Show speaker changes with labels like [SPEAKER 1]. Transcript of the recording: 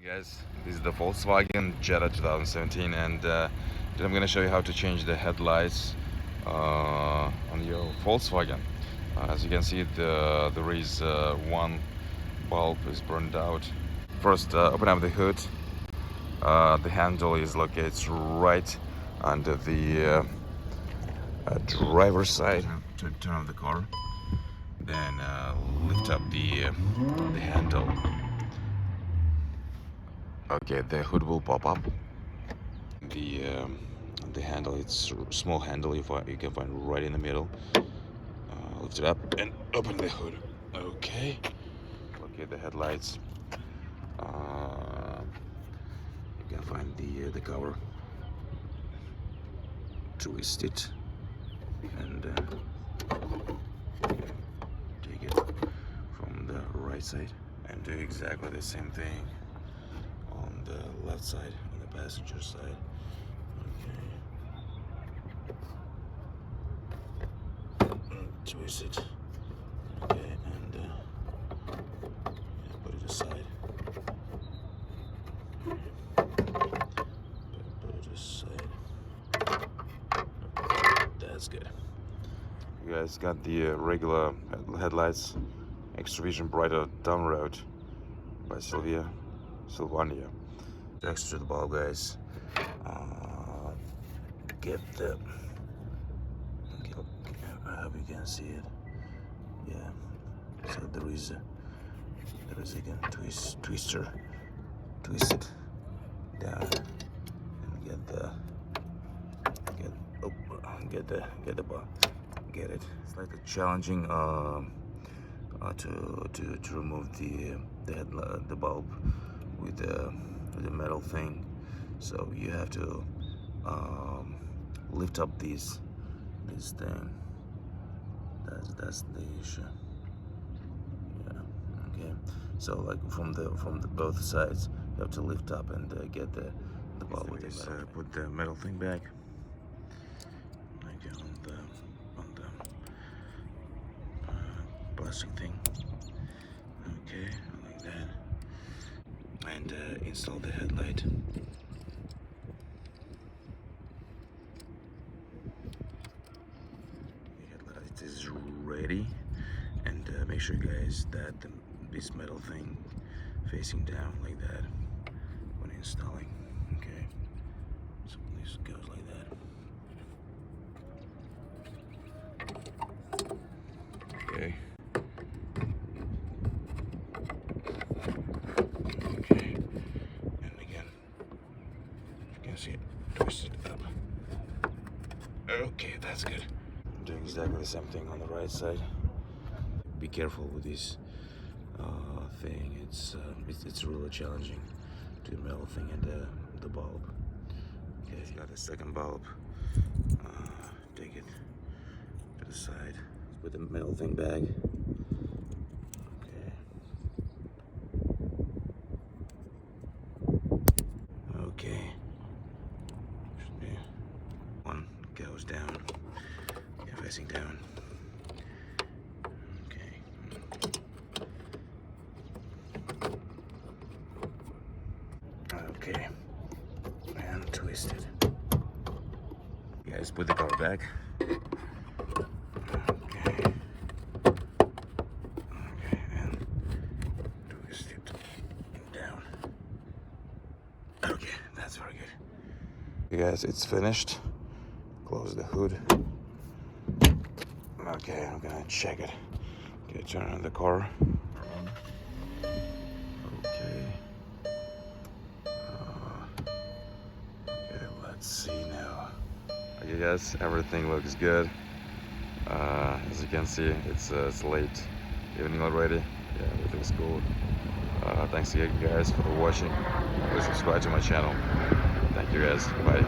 [SPEAKER 1] Guys, this is the Volkswagen Jetta 2017, and today I'm going to show you how to change the headlights on your Volkswagen. As you can see, there is one bulb is burned out. First, open up the hood. The handle is located right under the driver's side. Turn on the car, then lift up the handle. Okay, the hood will pop up. The handle, it's a small handle. You can find right in the middle. Lift it up and open the hood. Okay. Okay, the headlights. You can find the cover. Twist it and take it from the right side and do exactly the same thing on the left side, on the passenger side. Okay. Twist it. Okay, and put it aside. Put it aside. That's good. You guys got the regular headlights, extra vision brighter down road by Sylvania. Extra the bulb, guys. Get the. Okay, I hope you can see it. Yeah. So there is again twister. Twist it down and get the bulb. Get it. It's like challenging to remove the bulb with the metal thing. So you have to lift up this thing. That's the issue. Yeah. Okay. So like from the both sides, you have to lift up and get the bulb with the metal. Put the metal thing back. Like on the plastic thing. Okay, like that. And install the headlight. The headlight is ready, and make sure, guys, that this metal thing facing down like that when installing. Okay, so this goes like that. Okay. See it, twist it up. Okay, that's good. I'm doing exactly the same thing on the right side. Be careful with this thing. It's really challenging to the metal thing and the bulb. Okay, got the second bulb. Take it to the side. Put the metal thing back. Okay. One goes down, yeah, facing down. Okay. Okay. And twist it. You guys put the cover back. Okay. Okay, and twist it down. Okay, that's very good. You guys, it's finished. Close the hood. Okay, I'm gonna check it. Okay, turn on the car. Okay. Okay, let's see now. Okay, guys, everything looks good. As you can see, it's late evening already. Yeah, everything's cool. Thanks again, guys, for watching. Please subscribe to my channel. Thank you, guys. Bye.